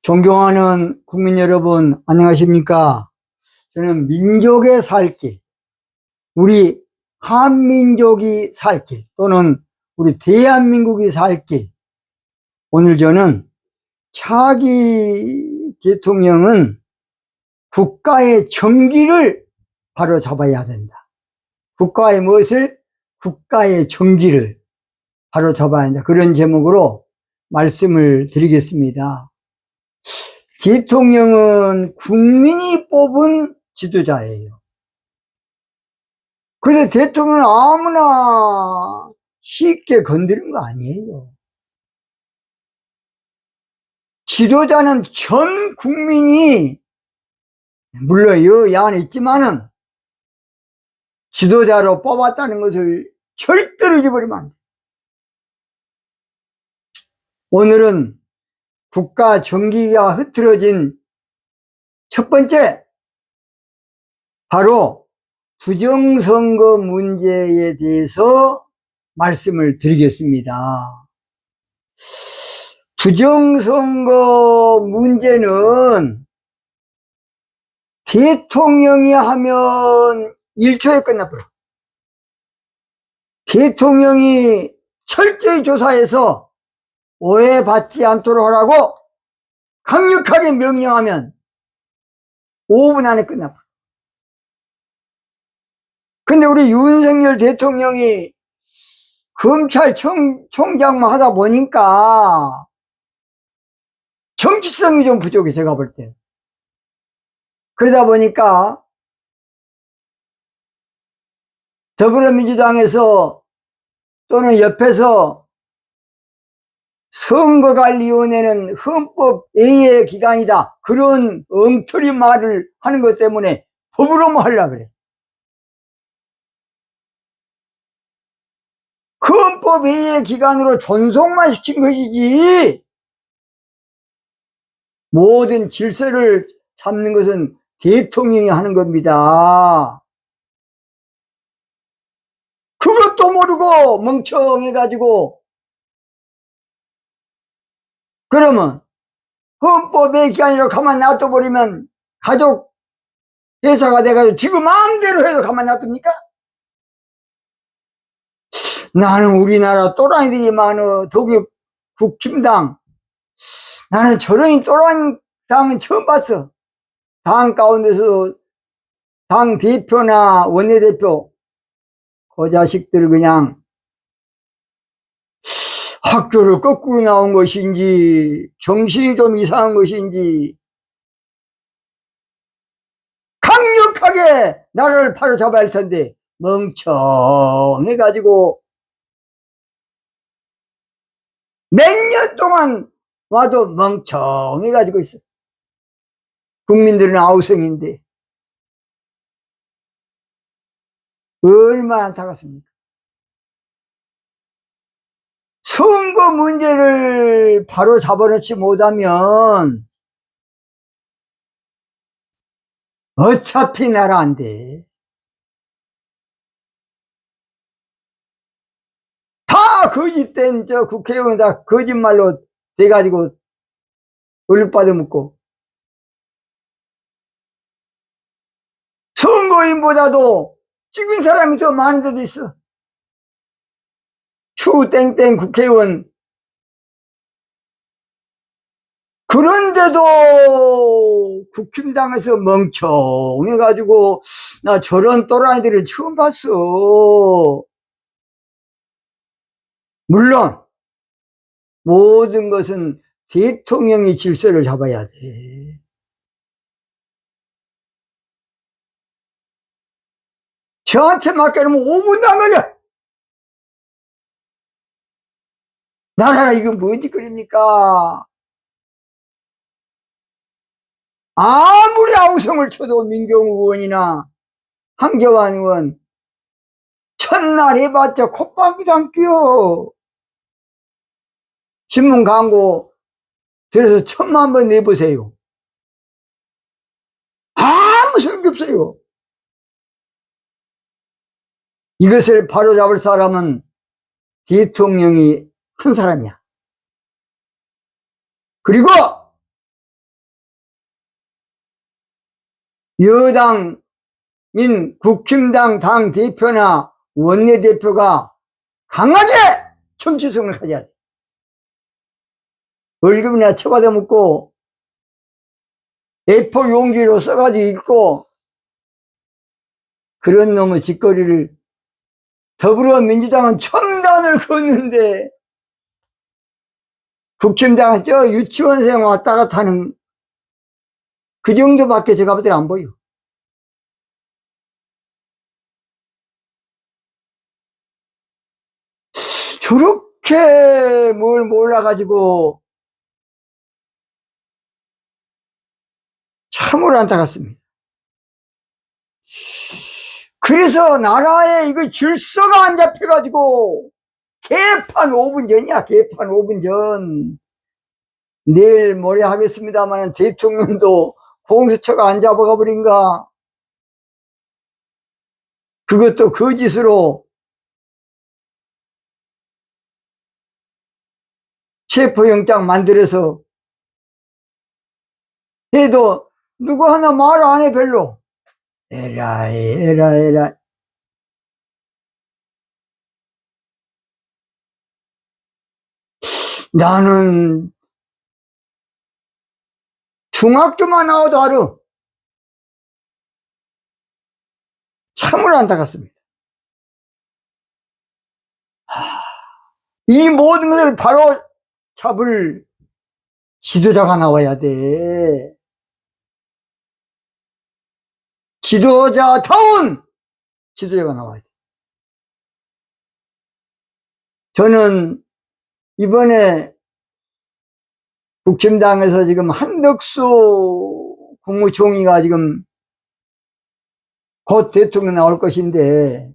존경하는 국민 여러분, 안녕하십니까? 저는 민족의 살 길, 우리 한민족이 살 길, 또는 우리 대한민국이 살 길. 오늘 저는 차기 대통령은 국가의 정기를 바로 잡아야 된다. 국가의 무엇을? 국가의 정기를 바로 잡아야 한다. 그런 제목으로 말씀을 드리겠습니다. 대통령은 국민이 뽑은 지도자예요. 그래서 대통령은 아무나 쉽게 건드리는 거 아니에요. 지도자는 전 국민이, 물론 여야는 있지만은 지도자로 뽑았다는 것을 절대로 잊어버리면 안 돼. 오늘은 국가 정기가 흐트러진 첫 번째, 바로 부정선거 문제에 대해서 말씀을 드리겠습니다. 부정선거 문제는 대통령이 하면 1초에 끝나버려. 대통령이 철저히 조사해서 오해받지 않도록 하라고 강력하게 명령하면 5분 안에 끝나버려. 근데 우리 윤석열 대통령이 검찰총장만 하다 보니까 정치성이 좀 부족해, 제가 볼 때. 그러다 보니까 더불어민주당에서 또는 옆에서 선거관리위원회는 헌법 외의 기관이다, 그런 엉터리 말을 하는 것 때문에 법으로 뭐 하려고 그래. 헌법 외의 기관으로 존속만 시킨 것이지, 모든 질서를 잡는 것은 대통령이 하는 겁니다. 그것도 모르고 멍청해가지고, 그러면 헌법의 기관으로 가만 놔둬버리면 가족 회사가 돼가지고 지금 마음대로 해도 가만 놔둡니까? 나는 우리나라 또라이들이 많어. 독일 국힘당, 나는 저런 또라이 당은 처음 봤어. 당 가운데서 당 대표나 원내대표, 그 자식들 그냥 학교를 거꾸로 나온 것인지 정신이 좀 이상한 것인지 강력하게 나라를 바로잡아야 할 텐데 멍청해가지고 몇 년 동안 와도 멍청해가지고 있어. 국민들은 아우성인데 얼마나 안타깝습니까? 선거 문제를 바로 잡아놓지 못하면 어차피 나라 안 돼. 다 거짓된 저 국회의원 다 거짓말로 돼가지고 얼룩받아 묻고, 선거인보다도 찍은 사람이 더 많은 데도 있어. 추땡땡 국회의원. 그런데도 국힘당에서 멍청해가지고 나 저런 또라이들을 처음 봤어. 물론 모든 것은 대통령이 질서를 잡아야 돼. 저한테 맡겨놓으면 5분도 안 걸려. 나라가 이거 뭔지 그립니까? 아무리 아우성을 쳐도 민경우 의원이나 한교안 의원 첫날 해봤자 콧방귀도 안 뀌어. 신문 광고 들어서 1,000만 번 내보세요. 아무 소용이 없어요. 이것을 바로잡을 사람은 대통령이 한 사람이야. 그리고 여당인 국힘당 당대표나 원내대표가 강하게 정치성을 가져야 돼. 월급이나 처받아 먹고 A4 용지로 써가지고 읽고 그런 놈의 짓거리를 더불어민주당은 첨단을 걷는데 국힘당은 저 유치원생 왔다 갔다 하는 그 정도밖에 제가 볼 때는 안 보여. 저렇게 뭘 몰라가지고 참으로 안타깝습니다. 그래서 나라에 이거 질서가 안 잡혀가지고 개판 5분 전이야. 개판 5분 전. 내일 모레 하겠습니다만 대통령도 공수처가 안 잡아가 버린가. 그것도 거짓으로 체포영장 만들어서 해도 누구 하나 말 안 해 별로. 에라이. 나는 중학교만 나와도 알아. 참으로 안타깝습니다. 이 모든 것을 바로 잡을 지도자가 나와야 돼. 지도자다운 지도자가 나와야 돼. 저는 이번에 국힘당에서 지금 한덕수 국무총리가 지금 곧 대통령 나올 것인데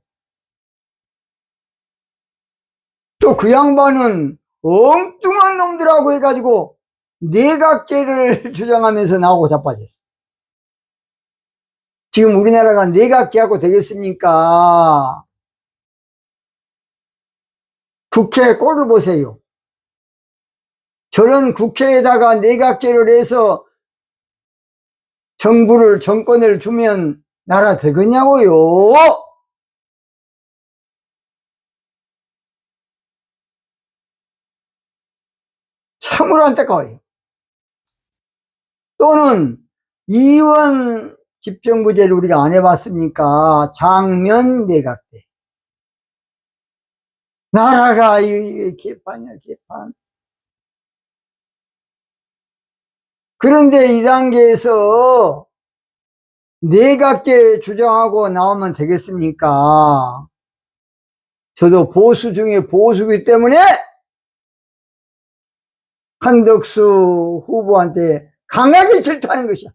또 그 양반은 엉뚱한 놈들하고 해가지고 내각제를 주장하면서 나오고 자빠졌어. 지금 우리나라가 내각제하고 되겠습니까? 국회 꼴을 보세요. 저런 국회에다가 내각제를 해서 정권을 주면 나라 되겠냐고요? 참으로 안타까워요. 또는 이원 집정부제를 우리가 안 해봤습니까? 장면 내각제. 나라가 이게 개판이야, 개판. 그런데 이 단계에서 내각제 주장하고 나오면 되겠습니까? 저도 보수 중에 보수이기 때문에 한덕수 후보한테 강하게 질타하는 것이야.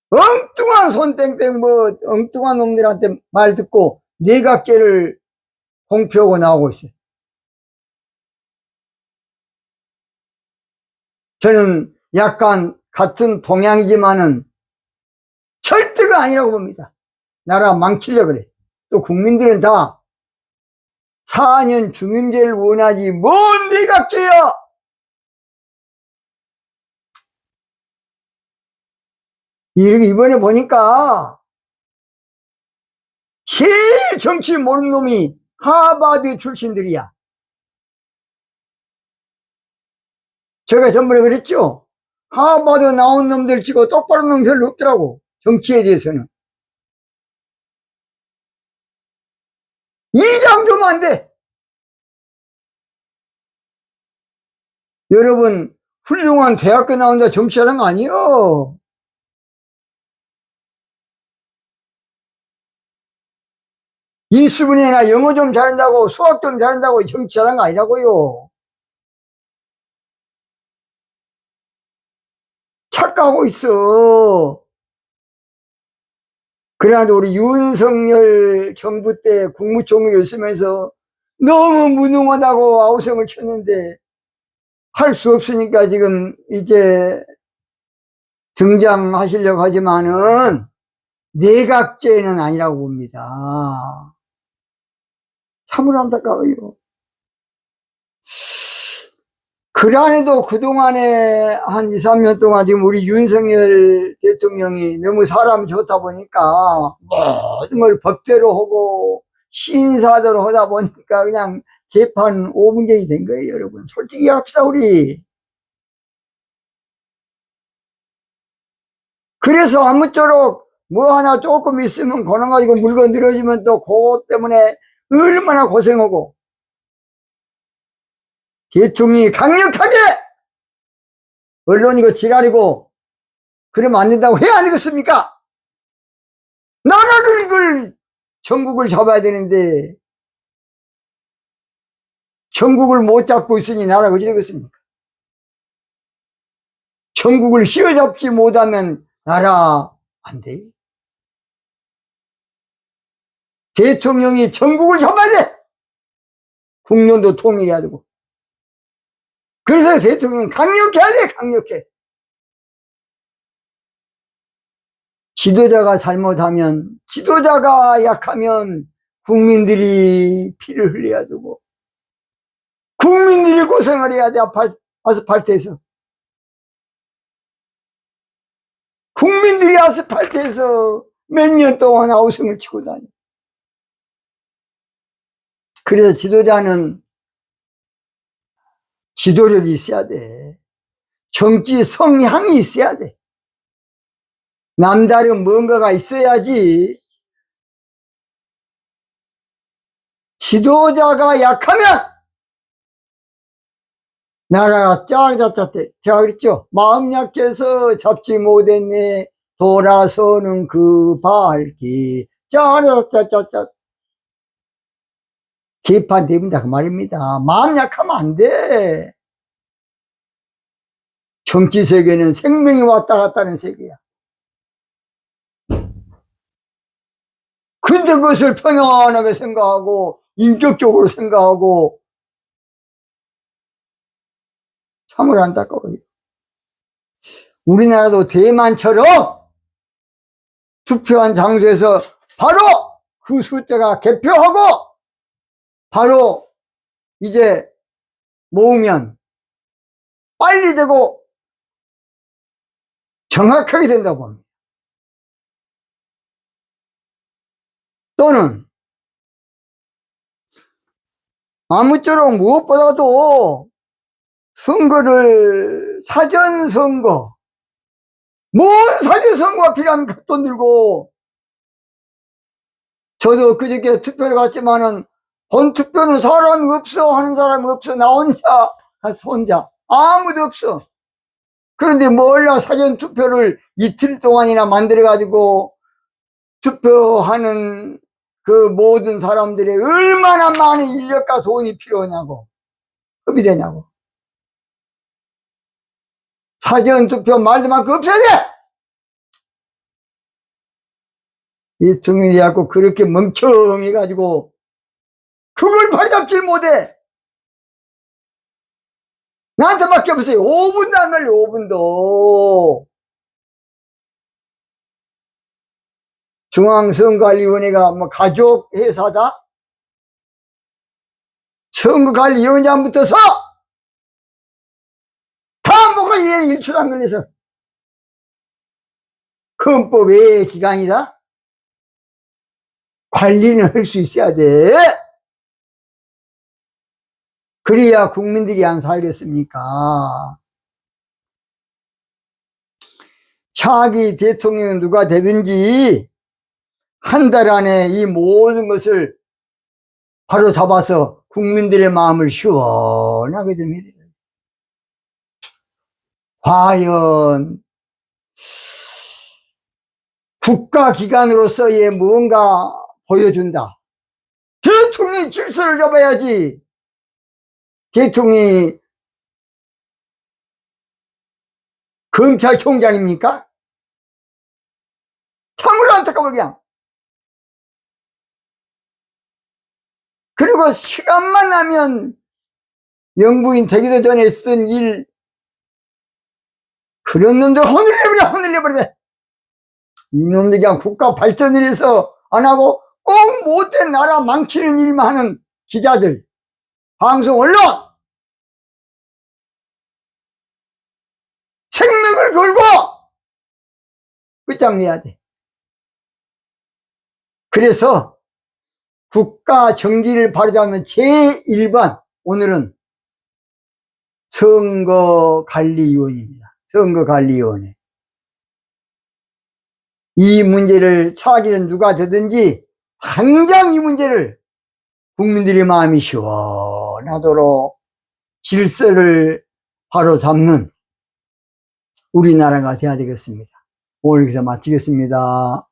엉뚱한 손땡땡 엉뚱한 놈들한테 말 듣고 내각제를 공표하고 나오고 있어요. 저는 약간 같은 동향이지만은 절대가 아니라고 봅니다. 나라 망치려고 그래. 또 국민들은 다 4년 중임제를 원하지 뭔 내각제야. 이번에 보니까 제일 정치 모르는 놈이 하버드 출신들이야. 제가 전번에 그랬죠. 하버드 나온 놈들 치고 똑바로 놈 별로 없더라고. 정치에 대해서는. 이 정도면 안 돼. 여러분 훌륭한 대학교 나온다 정치하는 거 아니에요. 이수분이나 영어 좀 잘한다고 수학 좀 잘한다고 정치하는 거 아니라고요. 착각하고 있어. 그래도 우리 윤석열 정부 때 국무총리를 쓰면서 너무 무능하다고 아우성을 쳤는데 할 수 없으니까 지금 이제 등장하시려고 하지만은 내각제는 아니라고 봅니다. 참으로 안타까워요. 그란에도 그동안에 한 2, 3년 동안 지금 우리 윤석열 대통령이 너무 사람 좋다 보니까 모든 걸 법대로 하고 신사대로 하다 보니까 그냥 개판 5분쟁이 된 거예요, 여러분. 솔직히 합시다, 우리. 그래서 아무쪼록 뭐 하나 조금 있으면 권한가지고 물건 늘어지면 또 그것 때문에 얼마나 고생하고. 대통령이 강력하게 언론 이거 지랄이고 그러면 안 된다고 해야 안 되겠습니까? 나라를 이걸 전국을 잡아야 되는데 전국을 못 잡고 있으니 나라가 어찌 되겠습니까? 전국을 휘어잡지 못하면 나라 안 돼. 대통령이 전국을 잡아야 돼. 국론도 통일해야 되고. 그래서 대통령은 강력해야 돼, 강력해. 지도자가 잘못하면, 지도자가 약하면 국민들이 피를 흘려야 되고, 국민들이 고생을 해야 돼, 아스팔트에서. 국민들이 아스팔트에서 몇 년 동안 아우성을 치고 다녀. 그래서 지도자는 지도력이 있어야 돼. 정치 성향이 있어야 돼. 남다른 뭔가가 있어야지. 지도자가 약하면 나라가 짜짜짜대. 제가 그랬죠. 마음 약해서 잡지 못했네. 돌아서는 그 발길. 짜짜짜짜. 개판됩니다. 그 말입니다. 마음 약하면 안 돼. 정치 세계는 생명이 왔다 갔다 하는 세계야. 근데 그것을 편안하게 생각하고 인격적으로 생각하고 참으로 안타까워요. 우리나라도 대만처럼 투표한 장소에서 바로 그 숫자가 개표하고 바로 이제 모으면 빨리 되고 정확하게 된다고 봅니다. 또는 아무쪼록 무엇보다도 선거를 사전선거, 뭔 사전선거가 필요합니까? 돈 들고. 저도 그저께 투표를 갔지만은 본투표는 사람이 없어, 하는 사람이 없어. 나 혼자 아무도 없어. 그런데 몰라 사전투표를 이틀 동안이나 만들어가지고 투표하는 그 모든 사람들이 얼마나 많은 인력과 돈이 필요하냐고, 허비되냐고. 사전투표 말도만큼 없어야 돼! 대통령이 자꾸 그렇게 멍청해가지고 그걸 바로잡질 못해. 나한테밖에 없어요. 5분도 안 걸려, 5분도. 중앙선거관리위원회가 뭐 가족회사다? 선거관리위원장부터서 다 뭐가 얘 일초도 안 걸려서. 헌법 외의 기관이다? 관리는 할 수 있어야 돼. 그래야 국민들이 안 살겠습니까? 차기 대통령은 누가 되든지 한 달 안에 이 모든 것을 바로 잡아서 국민들의 마음을 시원하게 좀 해야 돼요. 과연 국가기관으로서의 무언가 보여준다. 대통령이 질서를 잡아야지. 대통령이 검찰총장입니까? 참으로 안타까워 그냥. 그리고 시간만 나면 영부인 되기도 전에 쓴 일, 그런 놈들 혼을내버려. 이놈들 그냥 국가 발전을 위해서 안 하고 꼭 못된 나라 망치는 일만 하는 기자들, 방송, 언론! 목을 걸고 끝장내야 돼. 그래서 국가 정기를 바르자면 제1번 오늘은 선거관리위원입니다. 선거관리위원회. 이 문제를 차기는 누가 되든지 당장 이 문제를 국민들의 마음이 시원하도록 질서를 바로잡는 우리나라가 돼야 되겠습니다. 오늘 여기서 마치겠습니다.